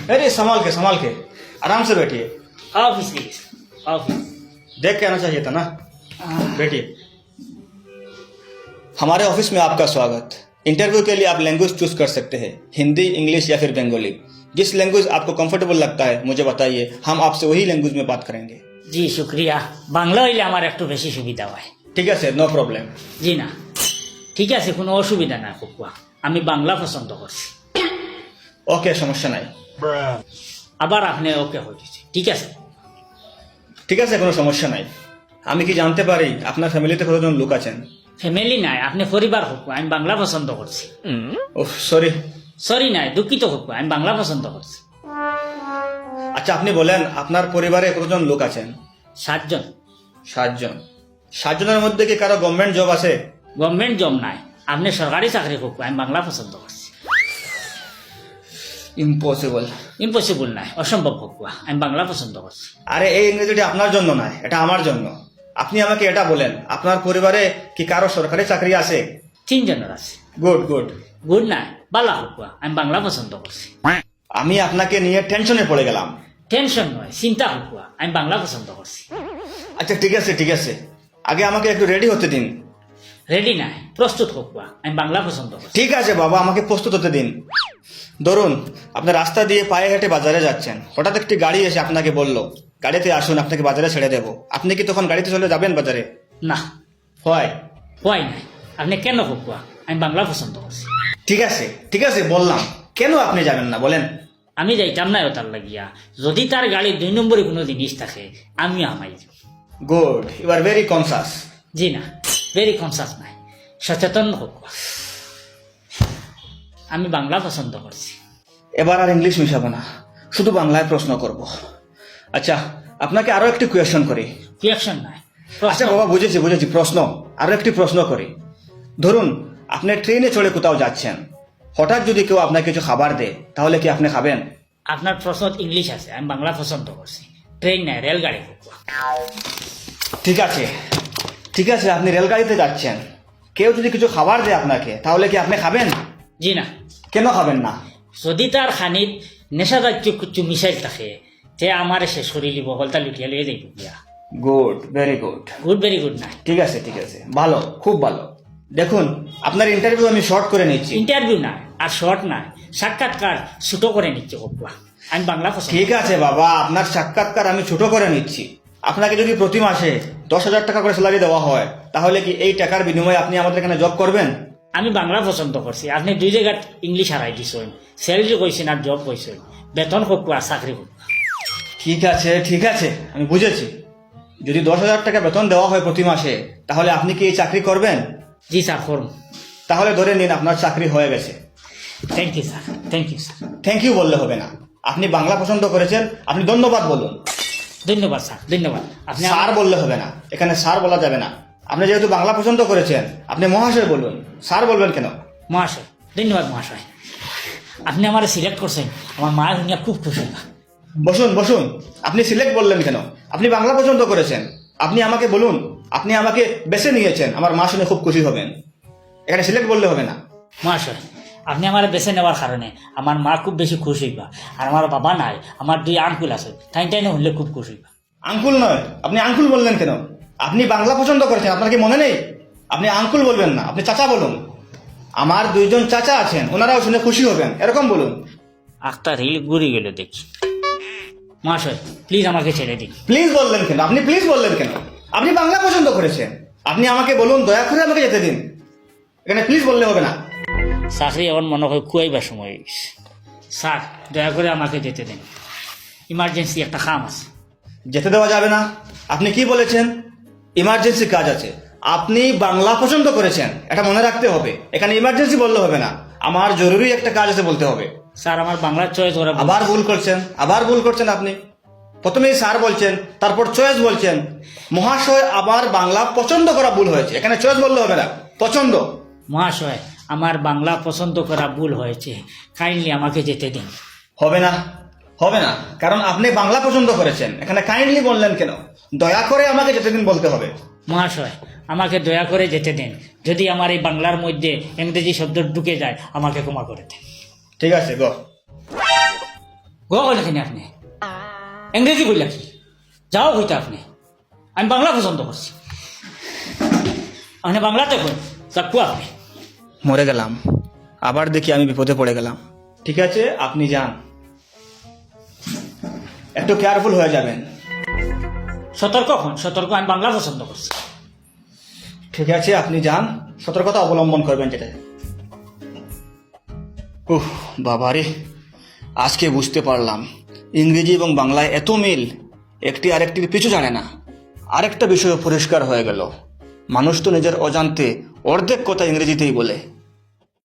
अरे संभाल के आराम से बैठिए। ऑफिस की ऑफिस। देख के आना चाहिए था ना। बैठिए। हमारे ऑफिस में आपका स्वागत। इंटरव्यू के लिए आप लैंग्वेज चूज कर सकते हैं, हिंदी, इंग्लिश या फिर बंगाली। जिस लैंग्वेज आपको कंफर्टेबल लगता है मुझे बताइए, हम आपसे वही लैंग्वेज में बात करेंगे। জি শুক্রিয়া, বাংলা হইলে আমার একটু বেশি সুবিধা হয়। ठीक है सर, नो प्रॉब्लम। জি না, ঠিক আছে, কোনো অসুবিধা নাই কুকুয়া, আমি বাংলা পছন্দ করছি। ओके, समस्या নাই। আবার আপনি ওকে হয়েছে, ঠিক আছে। ঠিক আছে, কোনো সমস্যা নাই। আমি কি জানতে পারি আপনার ফ্যামিলিতে কতজন লোক আছেন? ফ্যামিলি নাই, আপনি পরিবার হোক, আমি বাংলা পছন্দ করছি। Oh sorry. সরি নাই, দুঃখিত হোক, আমি বাংলা পছন্দ করছি। আচ্ছা আপনি বলেন আপনার পরিবারে কতজন লোক আছেন? 7 জন। 7 জন। 7 জনের মধ্যে কি কারো গভর্নমেন্ট জব আছে? গভর্নমেন্ট জব নাই, আপনি সরকারি চাকরি হোক, আমি বাংলা পছন্দ করছি। ইম্পসিবল। ইম্পসিবল নাই, অসম্ভব হোক, আমি বাংলা পছন্দ করছি। আরে এই ইংরেজিটা আপনার জন্য নয়, এটা আমার জন্য। আপনি আমাকে এটা বলেন আপনার পরিবারে কি কারো সরকারি চাকরি আছে? 3 জনের আছে। Good good. গুড নাই, বালা হোক, আমি বাংলা পছন্দ করছি। আমি আপনাকে নিয়ে টেনশনে পড়ে গেলাম। টেনশন নয়, চিন্তা হোক, আমি বাংলা পছন্দ করছি। আচ্ছা ঠিক আছে, আগে আমাকে একটু রেডি হতে দিন। রেডি নাই, প্রস্তুত হোক, আমি বাংলা পছন্দ করছি। ঠিক আছে বাবা, আমাকে প্রস্তুত হতে দিন। ধরুন আপনি রাস্তা দিয়ে পায়ে হেঁটে বাজারে যাচ্ছেন, হঠাৎ একটি গাড়ি এসে আপনাকে বলল গাড়িতে আসুন, আপনাকে বাজারে ছেড়ে দেবো। আপনি কি তখন গাড়িতে চলে যাবেন বাজারে? না, হয় হয় নাই, আপনি কেন হোক, আমি বাংলা পছন্দ করছি। ঠিক আছে বললাম, কেন আপনি যাবেন না বলেন? আমি যাইতাম না তার লাগিয়া, যদি তার গাড়ি 2 নম্বরে কোনো জিনিস থাকে আমি আমাই। Good, you are very conscious. জি না, ভেরি কনসাস নাই, সচেতন হোক, আমি বাংলা পছন্দ করছি। এবার আর ইংলিশ মিশাবো না, শুধু বাংলায় প্রশ্ন করব। আচ্ছা আপনাকে আরো একটি কোয়েশ্চন করি। কোয়েশ্চন নাই, আচ্ছা বাবা বুঝেছি, প্রশ্ন, আরো একটি প্রশ্ন করি। ধরুন আপনি ট্রেনে চড়ে কোথাও যাচ্ছেন, হঠাৎ যদি কেউ আপনাকে কিছু খাবার দেয় তাহলে কি আপনি খাবেন? আপনার প্রশ্ন ইংলিশ আছে, আমি বাংলা পছন্দ করছি। ট্রেন নাই, রেলগাড়ি হোক। ঠিক আছে আপনি রেলগাড়িতে যাচ্ছেন, কেউ যদি কিছু খাবার দেয় আপনাকে তাহলে কি আপনি খাবেন? জি না। কেন খাবেন না? যদি তার খানিত নেশাজাতীয় কিছু মিসাইল থাকে তে আমার শেষ করে দিব, হলতা লুটিয়া লিয়ে যাইব গিয়া। Good, very good. Good, very good নাই। ঠিক আছে ভালো, খুব ভালো। দেখুন আপনার ইন্টারভিউ আমি শর্ট করে নিচ্ছি। ইন্টারভিউ নাই আর শর্ট নাই, সাক্ষাৎকার ছোট করে নিচ্ছে হোক, আমি বাংলা পছন্দ। ঠিক আছে বাবা, আপনার সাক্ষাৎকার আমি ছোট করে নিচ্ছি। আপনাকে যদি প্রতি মাসে 10,000 টাকা করে স্যালারি দেওয়া হয় তাহলে কি এই টাকার বিনিময়ে আপনি আমাদের এখানে জব করবেন? আমি বাংলা পছন্দ করছি, আপনি 2 জায়গায় ইংলিশ হারাই দিছেন, স্যালারি কইছেন আর জব কইছেন, বেতন হোক আর চাকরি হোক। ঠিক আছে আমি বুঝেছি। যদি 10,000 টাকা বেতন দেওয়া হয় প্রতি মাসে তাহলে আপনি কি এই চাকরি করবেন? জি স্যার, করুন। তাহলে ধরে নিন আপনার চাকরি হয়ে গেছে। Thank you sir, thank you sir. Thank you বললে হবে না, আপনি বাংলা পছন্দ করেছেন, আপনি ধন্যবাদ বলুন। ধন্যবাদ স্যার, ধন্যবাদ। আপনি স্যার বললে হবে না, এখানে স্যার বলা যাবে না। আপনি যেহেতু বাংলা পছন্দ করেছেন আপনি মহাশয় বলুন, স্যার বলবেন কেন? মহাশয়, ধন্যবাদ মহাশয়। আপনি আমার সিলেক্ট করছেন, আমার মা শুনিয়া খুব খুশি। বসুন। আপনি সিলেক্ট বললেন কেন? আপনি বাংলা পছন্দ করেছেন, আপনি আমাকে বলুন, আপনি আমাকে বেছে নিয়েছেন, আমার মা শুনে খুব খুশি হবেন। এখানে সিলেক্ট বললে হবে না। মহাশয়, আপনি আমার বেছে নেওয়ার কারণে আমার মা খুব বেশি খুশি হইবা, আর আমার বাবা নাই, আমার 2 আঙ্কুল আছে, তাই হলে খুব খুশি হইবা। আঙ্কুল নয়, আপনি আঙ্কুল বললেন কেন? আপনি বাংলা পছন্দ করেছেন, আপনার কি মনে নেই? আপনি আঙ্কুল বলবেন না, আপনি চাচা বলুন। আমার 2 জন চাচা আছেন, ওনারাও শুনে খুশি হবেন, এরকম বলুন। আখতার হিল ঘুরে গেল দেখি। মহাশয় প্লিজ আমাকে ছেড়ে দিন। প্লিজ বললেন কেন? আপনি প্লিজ বললেন কেন? আপনি বাংলা পছন্দ করেছেন, আপনি আমাকে বলুন, দয়া করে আমাকে যেতে দিন। এখানে প্লিজ বললে হবে না। চাকরি এখন মনে হয় খুয়াইবার সময় হয়ে গেছে। স্যার দয়া করে আমাকে যেতে দিন, ইমার্জেন্সি একটা কাম আছে। যেতে দেওয়া যাবে না। আপনি কি বলেছেন? ইমার্জেন্সি কাজ আছে। আপনি বাংলা পছন্দ করেছেন, এটা মনে রাখতে হবে। এখানে ইমার্জেন্সি বললে হবে না, আমার জরুরি একটা কাজ আছে বলতে হবে। স্যার আমার বাংলার চয়েস ওরা আবার ভুল করছেন আপনি। প্রথমেই স্যার বলছেন, তারপর চয়েস বলছেন। মহাশয়, আবার বাংলা পছন্দ করা ভুল হয়েছে, এখানে চয়েস বললে হবে না, পছন্দ। মহাশয় আমার বাংলা পছন্দ করা ভুল হয়েছে, কাইন্ডলি আমাকে যেতে দিন। হবে না, কারণ আপনি বাংলা পছন্দ করেছেন, এখানে কাইন্ডলি বললেন কেন? দয়া করে আমাকে যেতে দিন বলতে হবে। মহাশয় আমাকে দয়া করে যেতে দিন, যদি আমার এই বাংলার মধ্যে ইংরেজি শব্দ ঢুকে যায় আমাকে ক্ষমা করে দেন। ঠিক আছে, গো। গোয়া কইলে কিনে আপনি ইংরেজি কইলা কি যাও হইতা আপনি আমি বাংলা পছন্দ করছি আপনি বাংলাতে কই চাকু আপনি মরে গেলাম, আবার দেখি আমি বিপদে পড়ে গেলাম। ঠিক আছে, আপনি যান, একটু কেয়ারফুল হয়ে যাবেন। সতর্ক হন, সতর্ক, আমি বাংলা পছন্দ করছি। ঠিক আছে, আপনি যান, সতর্কতা অবলম্বন করবেন যেটা। উহ বাবারে, আজকে বুঝতে পারলাম ইংরেজি এবং বাংলায় এত মিল, একটি আরেকটির পিছু জানে না। আরেকটা বিষয় পরিষ্কার হয়ে গেল, মানুষ তো নিজের অজান্তে অর্ধেক কথা ইংরেজিতেই বলে।